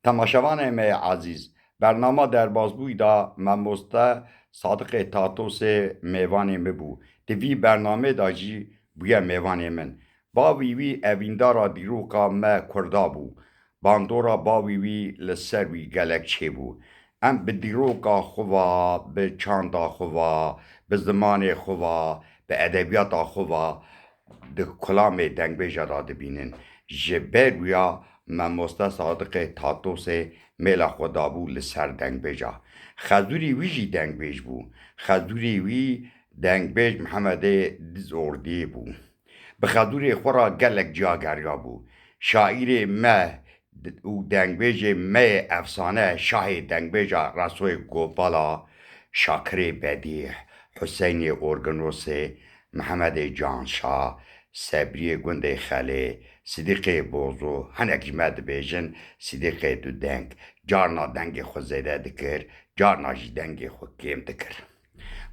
تماشاوان می عزیز، برنامه در بازبوی دا مموسته صادق تاتوس میوان می بو. دوی برنامه دا جی بویا میوان من. با وی اویندارا دیروکا ما کردا بو. باندورا با وی لسر وی گلک چه بو. ام به دیروکا خوا، به چاندا خوا، به زمان خوا، به ادبیات خوا، ده کلام دنگ بیجا دا دبینن. جبر ویا مموسته صادق تاتوس میلا خدا بو لسر دنگ بیجا. خزوری وی جی دنگ بیج بو. خزوری وی دنگ بیج محمد دزوردی بو. به خزوری خورا گلک جاگریا بو. شاعر مه و دنگ بیج مه افسانه شاه دنگ بیجا رسوی گوپالا، شاکر بدیح، حسین ارگنوس، محمد جانشاه، صبری گنده خاله، صدیق بوزو، هنک جمد بیجن صدیق دو دنگ، جارنا دنگ خود زیده دکر، جارنا جی دنگ خود کم دکر.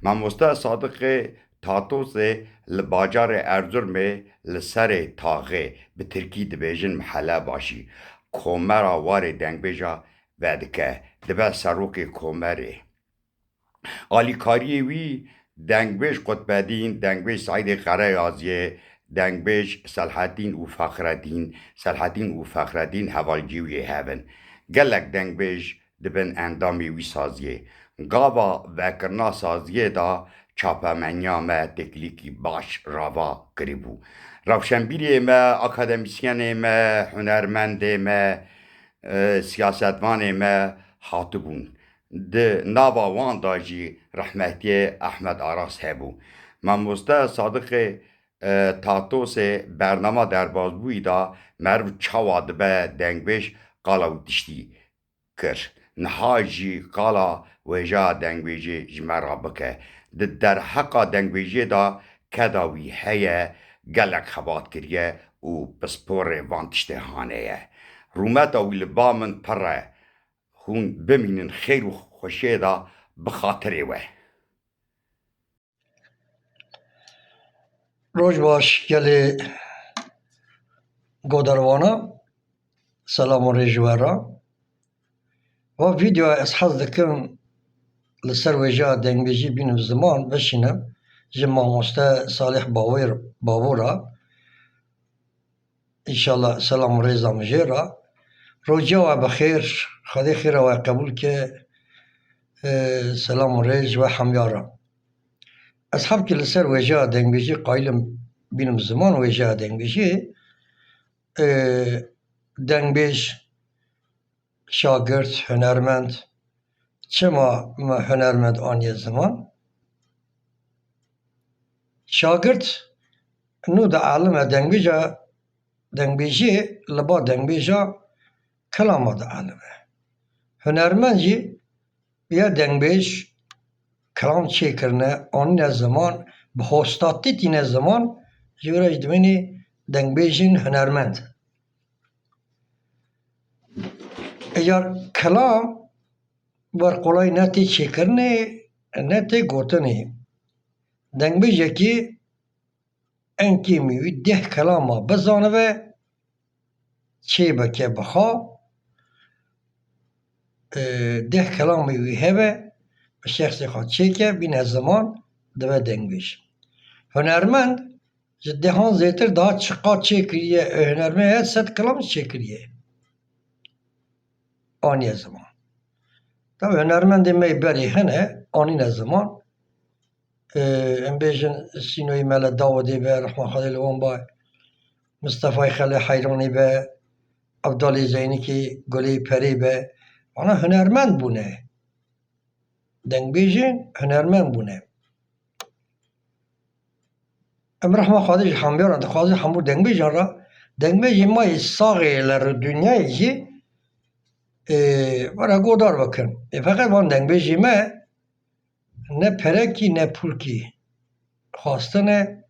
ماموستا صادق تاتوس لباجار ارزرم لسر تاغه به ترکی دبیجن محله باشی. کومرا وار دنگ بیجا ودکه دبه سروک کومره. آلیکاری وی دنگبیش قطبدین، دنگبیش سعید قرایازیه، دنگبیش صلاحالدین و فخرالدین، صلاحالدین و فخرالدین حوالجیوی هفن. گلک دنگبیش دبن اندامی وی سازیه. گاوا وکرنا سازیه دا چاپمنیا ما تکلیکی باش راوا کریبو. روشنبیری ما، اکادمیسیان ما، هنرمند ما، سیاستوان ما حاطبون. ده ناوا وان داجی رحمتی احمد آراس هبو. ماموسته صادق تاتوس برنامه در بازبوی دا مرو چاواد به دنگبیش قالا و تشتی کر. نهاجی قالا ویجا دنگبیجی جمرا بکه. ده در حقا دنگبیجی دا کداوی هیه گلک خبات کریه و پسپور وان تشتی هانه. رومتا ویل بامن پره هون بمینن خیر و خوشی دا بخاطره وه. روز باش گلی گودروانا سلام و رجوارا و ویدیو از حض دکم لسر ویجا دنگبیجی بینم زمان بشینم جمع مسته صالح باورا انشالله سلام و رزا مجیرا روجا و بخیر خدای خیر و قبول که سلام و رج و حمیارا اصحاب که لسر ویجا دنگبیجی قایلم بینم زمان ویجا دنگبیجی دنگبیج شاگرد هنرمند چما هنرمند آنی زمان شاگرد نو دا عالم دنگبیجی لبا دنگبیجا کلام دا عالمه هنرمند جی بیا دنگبیج کلام چه کرنه آنی زمان به هستاتی تین زمان جورا جدوینی دنگبیجین هنرمند اگر کلام بر قلای نتی چه کرنه نتی گوتنه دنگبیجه که انکی میوی ده کلاما بزانه و چه بکه بخوا ده کلام میوی هبه به شخص خواد چه که بین از زمان دوه دنگبیج هنرمند دهان زیتر daha چقدر چه کریه هنرمند ست کلام چه کریه آنی زمان tabi هنرمند می بری هنه آنی زمان ام بیجن سینوی مل داودی به رحمه خدا لون با مصطفی خلی حیرانی به عبدالی زینی که گلی پری به آنها هنرمند بونه دنگ بیجن هنرمند بونه ام رحمه خدا هم بیارن دخوازی همو دنگ بیجن را دنگ بیجن ما ساقی لر دنیایی که برای گودار بکن فقط وان دنگ بیجی ما نه پرکی نه پولکی خواستنه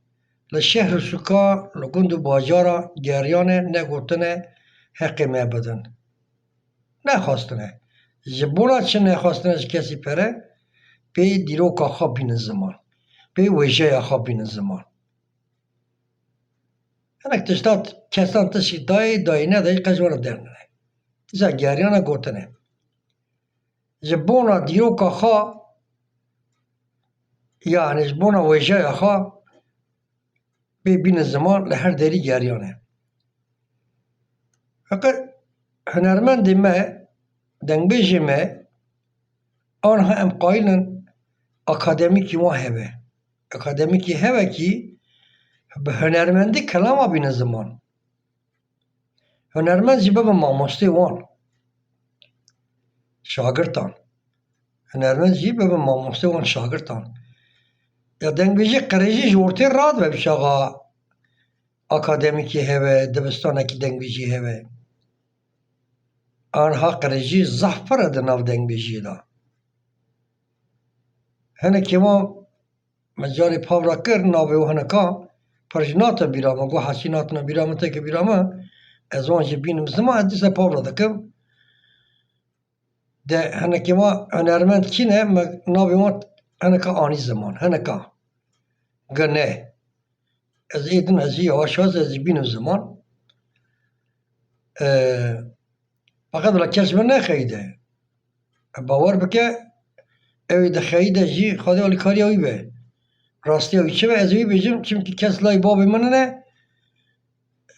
لشهر سکا لگند و باجارا گریانه نه گوتنه حق ما بدن نه خواستنه جبونا چه نه خواستنه کسی پره پی دیرو که خواب بین زمان پی ویجه خواب بین زمان هنک تشتاد کسان تشی دای نه دای قجوار درنه Za geriyana gotine. Ji bona dîroka xwe yani ji bona wêjeya xwe bê bînin ziman li her derî geriyan e. Feqet hunermendê me, dengbêjê me aniha em qaîlin akademîkî wan hebe. Akademîkî hebe kî bi hunermendî kelama bînin ziman. Hunermend jî bibe mamostê wan, şagirtan. Hunermend jî bibe mamostê wan şagirtan. Ya dengbêjê qirêjî ji ortê radibe bişaxa akademîkî hebe, dibistanekî dengbêjî hebe. Aniha qirêjî zehf pir e di nav dengbêjiyê de. Hinekî wan me carê pavra kir navê hineka pir jî natin bîra me got hesî natine bîra min teke bîra me ez wan jî bînim ziman ez dîsa pavra dikim. De hinekî wan hunermend kî ne me navê wan hineka anî ziman hineka gine. Ez ê din ez jî yavaş yavaş ez jî bînim ziman. Feqet bila kes min nexeyîde. Bawer bike ew ê dixeyîde jî xwedê alîkariya wî be. Rastiya wî çi be ez ê wî bêjim çimkî kes layê babê min hene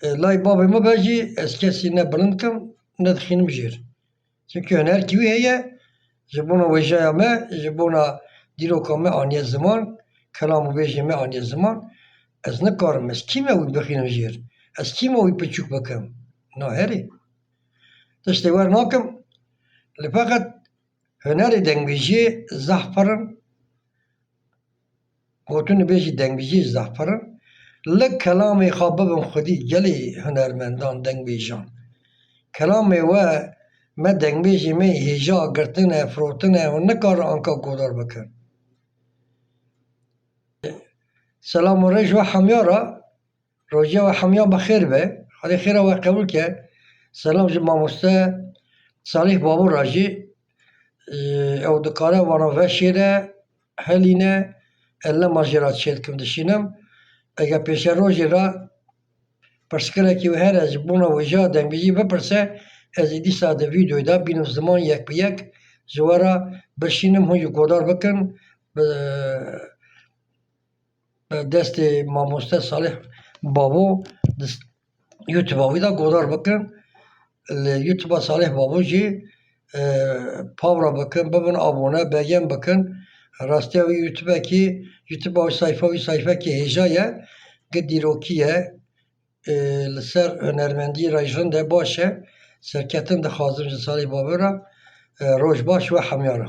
layê babê min be jî ez kesî ne bilind kim ne dixînim jêr. Çimkî hunerkî wî heye ji bona wêjeya me ji bona dîroka me aniye ziman kelam û bêjê me aniye ziman ez nikarim ez kî me wî bixînim jêr. Ez kî me wî piçûk bikim. Na herî. Tiştê wer nakim li feqet hunerê dengbêjiyê zehf pir in gotin bêjî dengbêjiyê zehf pir in li kelamê xwe bibin xwedî gelê hunermendan dengbêjan. Kelamê we me dengbêjê me hêja girtine firotine hûn nikarin anka godar bikin. Selam û rêj we hemyara rojiya we hemya bixêr be. Xwedê xêra we qebûl ke. Selam ji mamoste Salih Babûra jî ew dikare wana veşê re helîne ellema jê re çê dikim dişînim. Eger pêşe rojê re pirskirekî wê here ji bona wêjeya dengbêjî bipirse ez ê dîsa di vîdeoyê de bînim ziman yek bi yek ji we re bişînim hûn jî godar bikin bi destê mamoste Salih Babû YouTube'a wî de godar bikin. Li YouTube'a Salih Babû jî pavra bikin, bibin abone, beğen bikin. Rastiya wî YouTube'ekî YouTube'a wî sayfekî hêja ye gi dîrokî ye li ser hunermendiyê re jin de baş e. Serketin dixwazim ji Salih Babû re roj baş we hemyar e.